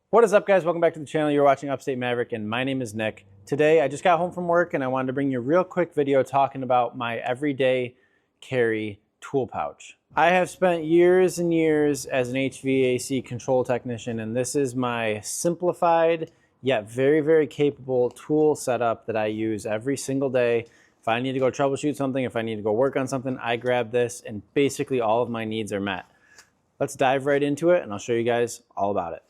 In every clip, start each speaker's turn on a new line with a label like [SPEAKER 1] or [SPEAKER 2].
[SPEAKER 1] What is up, guys? Welcome back to the channel. You're watching Upstate Maverick and my name is Nick. Today I just got home from work and I wanted to bring you a real quick video talking about my everyday carry tool pouch. I have spent years and years as an HVAC control technician, and this is my simplified yet very, very capable tool setup that I use every single day. If I need to go troubleshoot something, if I need to go work on something, I grab this and basically all of my needs are met. Let's dive right into it and I'll show you guys all about it.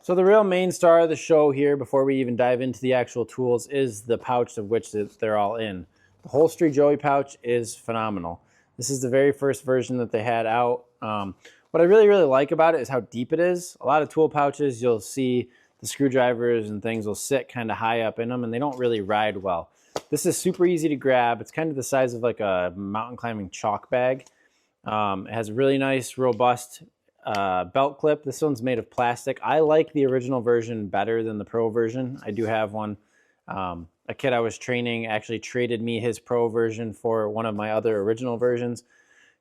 [SPEAKER 1] So the real main star of the show here, before we even dive into the actual tools, is the pouch of which they're all in. The Holstery Joey pouch is phenomenal. This is the very first version that they had out. What I really like about it is how deep it is. A lot of tool pouches, you'll see the screwdrivers and things will sit kind of high up in them and they don't really ride well. This is super easy to grab. It's kind of the size of like a mountain climbing chalk bag. It has a really nice, robust belt clip. This one's made of plastic. I like the original version better than the Pro version. I do have one. A kid I was training actually traded me his Pro version for one of my other original versions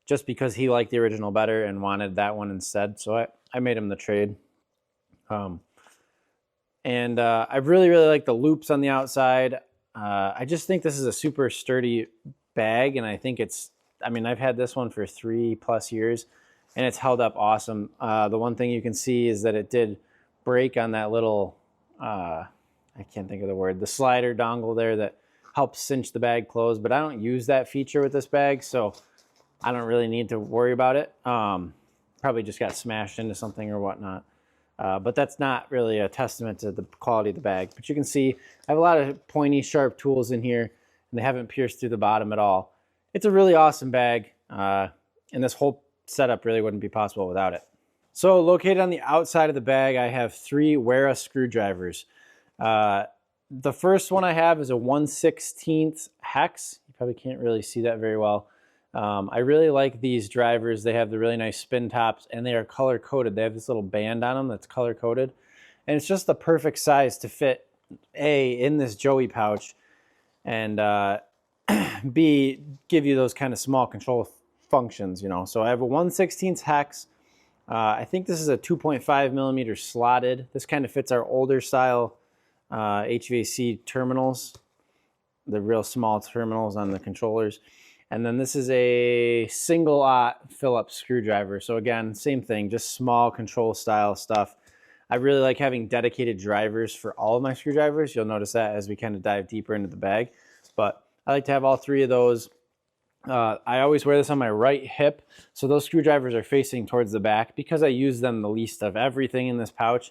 [SPEAKER 1] just because he liked the original better and wanted that one instead. So I made him the trade. I really like the loops on the outside. I just think this is a super sturdy bag, and I think I've had this one for 3+ years and it's held up awesome. The one thing you can see is that it did break on that little, I can't think of the word, the slider dongle there that helps cinch the bag closed, but I don't use that feature with this bag, so I don't really need to worry about it. Probably just got smashed into something or whatnot. But that's not really a testament to the quality of the bag. But you can see I have a lot of pointy, sharp tools in here, and they haven't pierced through the bottom at all. It's a really awesome bag, and this whole setup really wouldn't be possible without it. So located on the outside of the bag, I have 3 Wera screwdrivers. The first one I have is a 1/16 hex. You probably can't really see that very well. I really like these drivers. They have the really nice spin tops and they are color coded. They have this little band on them that's color coded, and it's just the perfect size to fit A, in this Joey pouch, and B, give you those kind of small control functions, you know. So I have a 1/16 hex. I think this is a 2.5 millimeter slotted. This kind of fits our older style HVAC terminals, the real small terminals on the controllers. And then this is a single-aught Phillips screwdriver. So again, same thing, just small control style stuff. I really like having dedicated drivers for all of my screwdrivers. You'll notice that as we kind of dive deeper into the bag. But I like to have all 3 of those. I always wear this on my right hip, so those screwdrivers are facing towards the back because I use them the least of everything in this pouch.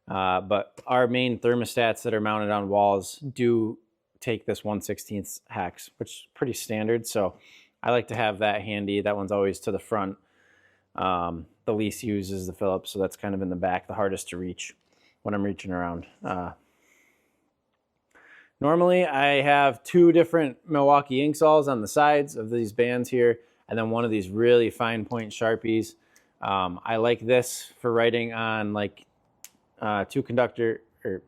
[SPEAKER 1] But our main thermostats that are mounted on walls do take this 1/16 hex, which is pretty standard, so I like to have that handy. That one's always to the front. The least used is the Phillips, so that's kind of in the back, the hardest to reach when I'm reaching around. Normally, I have 2 different Milwaukee ink saws on the sides of these bands here, and then one of these really fine point Sharpies. I like this for writing on like 2 conductor or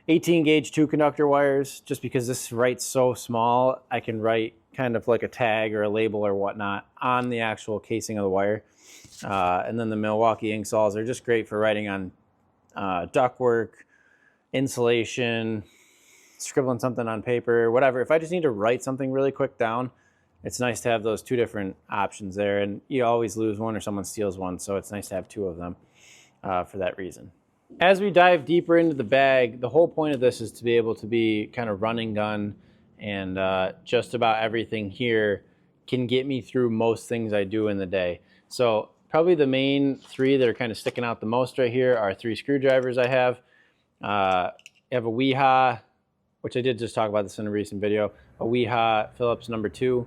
[SPEAKER 1] 18 gauge 2 conductor wires, just because this writes so small. I can write kind of like a tag or a label or whatnot on the actual casing of the wire. And then the Milwaukee ink saws are just great for writing on ductwork, insulation, scribbling something on paper, whatever. If I just need to write something really quick down, it's nice to have those 2 different options there. And you always lose one or someone steals one, so it's nice to have 2 of them for that reason. As we dive deeper into the bag, the whole point of this is to be able to be kind of run and gun, and just about everything here can get me through most things I do in the day. So probably the main 3 that are kind of sticking out the most right here are 3 screwdrivers I have. I have a Weha, which I did just talk about this in a recent video, a Weha Phillips number 2,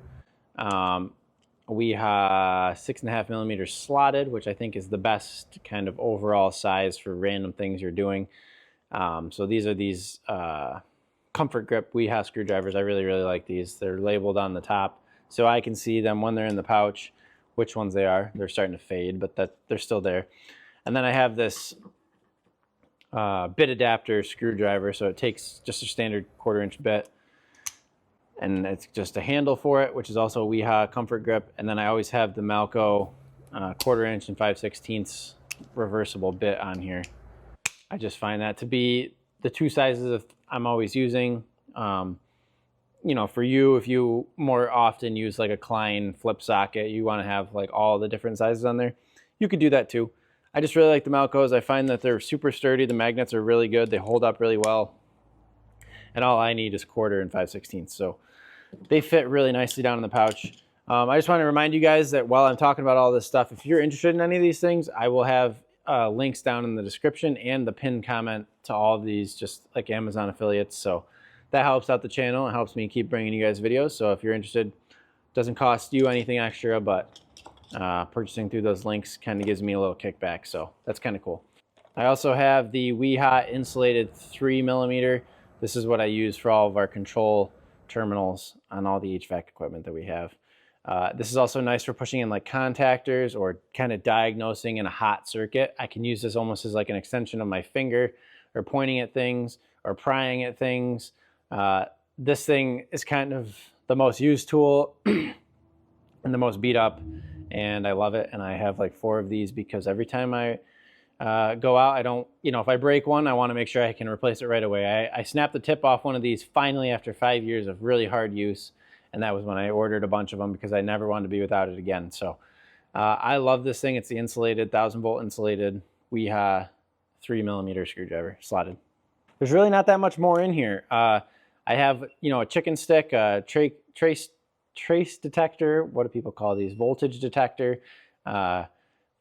[SPEAKER 1] a Weha 6.5 millimeter slotted, which I think is the best kind of overall size for random things you're doing. So these are these comfort grip Weha screwdrivers. I really like these. They're labeled on the top, so I can see them when they're in the pouch, which ones they are. They're starting to fade, but they're still there. And then I have this bit adapter screwdriver, so it takes just a standard 1/4 inch bit, and it's just a handle for it, which is also a Weha comfort grip. And then I always have the Malco 1/4 inch and 5/16 reversible bit on here. I just find that to be the two sizes I'm always using. You know, for you, if you more often use like a Klein flip socket, you want to have like all the different sizes on there, you could do that too. I just really like the Malcos. I find that they're super sturdy. The magnets are really good. They hold up really well. And all I need is 1/4 and 5/16. So they fit really nicely down in the pouch. I just want to remind you guys that while I'm talking about all this stuff, if you're interested in any of these things, I will have links down in the description and the pinned comment to all of these, just like Amazon affiliates. So that helps out the channel. It helps me keep bringing you guys videos. So if you're interested, it doesn't cost you anything extra, but purchasing through those links kind of gives me a little kickback. So that's kind of cool. I also have the WeHot insulated 3mm. This is what I use for all of our control terminals on all the HVAC equipment that we have. This is also nice for pushing in like contactors or kind of diagnosing in a hot circuit. I can use this almost as like an extension of my finger, or pointing at things or prying at things. This thing is kind of the most used tool and the most beat up, and I love it. And I have like 4 of these because every time I go out, I don't, you know, if I break one, I want to make sure I can replace it right away. I snapped the tip off one of these finally after 5 years of really hard use, and that was when I ordered a bunch of them because I never wanted to be without it again. So I love this thing. It's the insulated 1000-volt insulated WeHot 3mm screwdriver, slotted. There's really not that much more in here. I have, you know, a chicken stick, a trace detector. What do people call these? Voltage detector,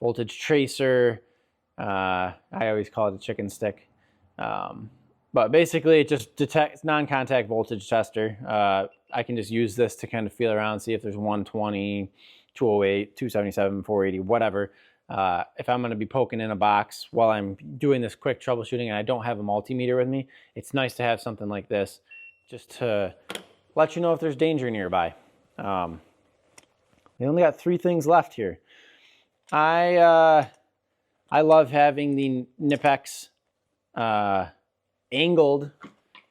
[SPEAKER 1] voltage tracer. I always call it a chicken stick. But basically it just detects non-contact voltage tester. I can just use this to kind of feel around, see if there's 120, 208, 277, 480, whatever. If I'm going to be poking in a box while I'm doing this quick troubleshooting and I don't have a multimeter with me, it's nice to have something like this just to let you know if there's danger nearby. We only got 3 things left here. I love having the Knipex angled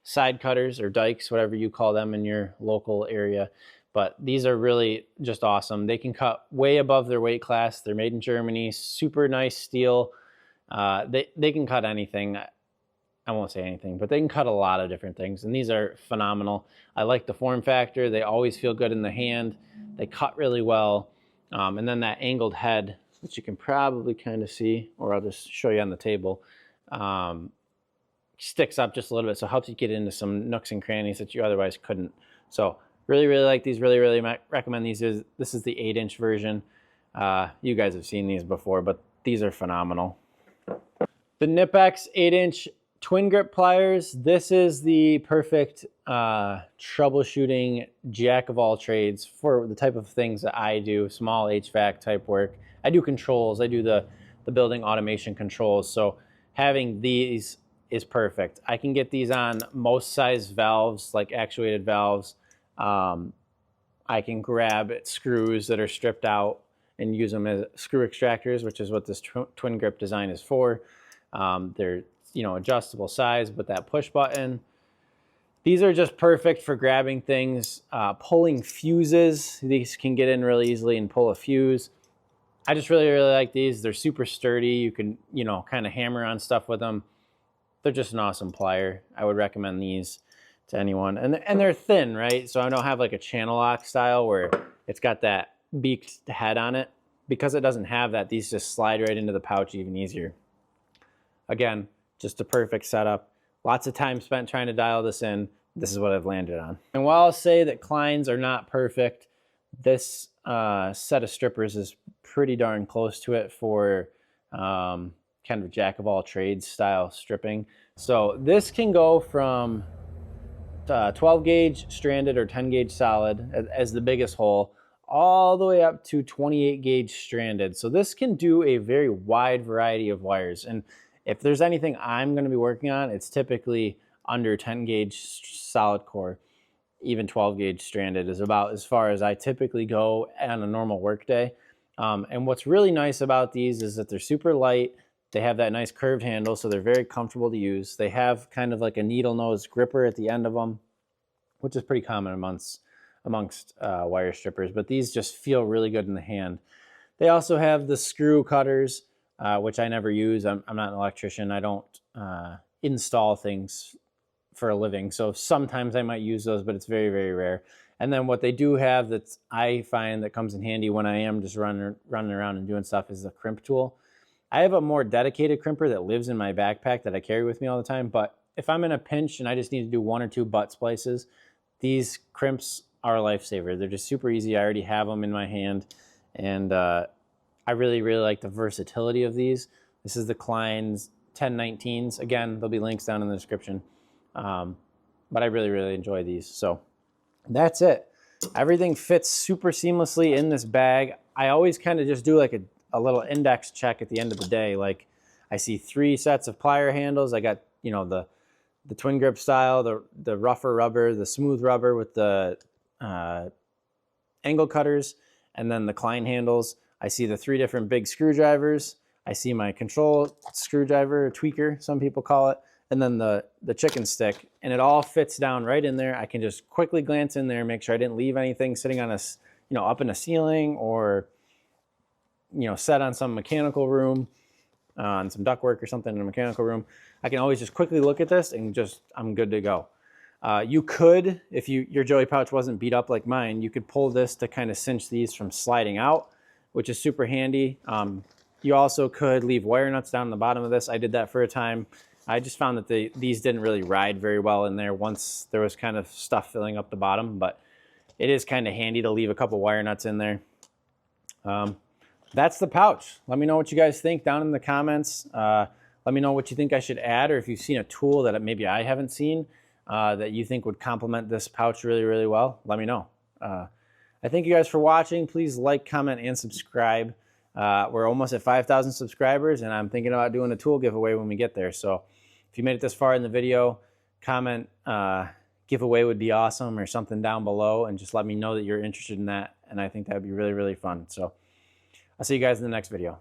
[SPEAKER 1] side cutters or dikes, whatever you call them in your local area. But these are really just awesome. They can cut way above their weight class. They're made in Germany, super nice steel. They can cut anything. I won't say anything, but they can cut a lot of different things. And these are phenomenal. I like the form factor. They always feel good in the hand. They cut really well. And then that angled head, which you can probably kind of see, or I'll just show you on the table, sticks up just a little bit. So it helps you get into some nooks and crannies that you otherwise couldn't. So really, really like these. Really, really recommend these. This is the 8-inch version. You guys have seen these before, but these are phenomenal. The Knipex 8-inch twin grip pliers. This is the perfect troubleshooting jack of all trades for the type of things that I do, small HVAC type work. I do controls. I do the building automation controls. So having these is perfect. I can get these on most size valves, like actuated valves. I can grab screws that are stripped out and use them as screw extractors, which is what this twin grip design is for. They're, you know, adjustable size with that push button. These are just perfect for grabbing things, pulling fuses. These can get in really easily and pull a fuse. I just really, really like these. They're super sturdy. You can, you know, kind of hammer on stuff with them. They're just an awesome plier. I would recommend these to anyone. And they're thin, right? So I don't have like a channel lock style where it's got that beaked head on it. Because it doesn't have that, these just slide right into the pouch even easier. Again, just a perfect setup. Lots of time spent trying to dial this in. This is what I've landed on. And while I'll say that Kleins are not perfect, this set of strippers is pretty darn close to it for kind of jack of all trades style stripping. So this can go from 12 gauge stranded or 10 gauge solid as the biggest hole, all the way up to 28 gauge stranded. So this can do a very wide variety of wires. And if there's anything I'm going to be working on, it's typically under 10 gauge solid core. Even 12 gauge stranded is about as far as I typically go on a normal work day. And what's really nice about these is that they're super light. They have that nice curved handle, so they're very comfortable to use. They have kind of like a needle nose gripper at the end of them, which is pretty common amongst wire strippers, but these just feel really good in the hand. They also have the screw cutters, which I never use. I'm not an electrician. I don't install things for a living. So sometimes I might use those, but it's very, very rare. And then what they do have that I find that comes in handy when I am just running around and doing stuff is the crimp tool. I have a more dedicated crimper that lives in my backpack that I carry with me all the time, but if I'm in a pinch and I just need to do 1 or 2 butt splices, these crimps are a lifesaver. They're just super easy. I already have them in my hand, and I really, really like the versatility of these. This is the Klein's 1019s. Again, there'll be links down in the description. But I really, really enjoy these. So that's it. Everything fits super seamlessly in this bag. I always kind of just do like a little index check at the end of the day. Like I see 3 sets of plier handles. I got, you know, the twin grip style, the rougher rubber, the smooth rubber with the angle cutters, and then the Klein handles. I see the 3 different big screwdrivers. I see my control screwdriver, tweaker, some people call it, and then the chicken stick, and it all fits down right in there. I can just quickly glance in there, make sure I didn't leave anything sitting on up in a ceiling or, set on some mechanical room, on some ductwork or something in a mechanical room. I can always just quickly look at this and I'm good to go. You could, if your Joey pouch wasn't beat up like mine, you could pull this to kind of cinch these from sliding out, which is super handy. You also could leave wire nuts down the bottom of this. I did that for a time. I just found that these didn't really ride very well in there once there was kind of stuff filling up the bottom, but it is kind of handy to leave a couple wire nuts in there. That's the pouch. Let me know what you guys think down in the comments. Let me know what you think I should add, or if you've seen a tool that maybe I haven't seen that you think would complement this pouch really, really well. Let me know. I thank you guys for watching. Please like, comment, and subscribe. We're almost at 5,000 subscribers, and I'm thinking about doing a tool giveaway when we get there. So if you made it this far in the video, comment giveaway would be awesome, or something down below, and just let me know that you're interested in that. And I think that would be really, really fun. So I'll see you guys in the next video.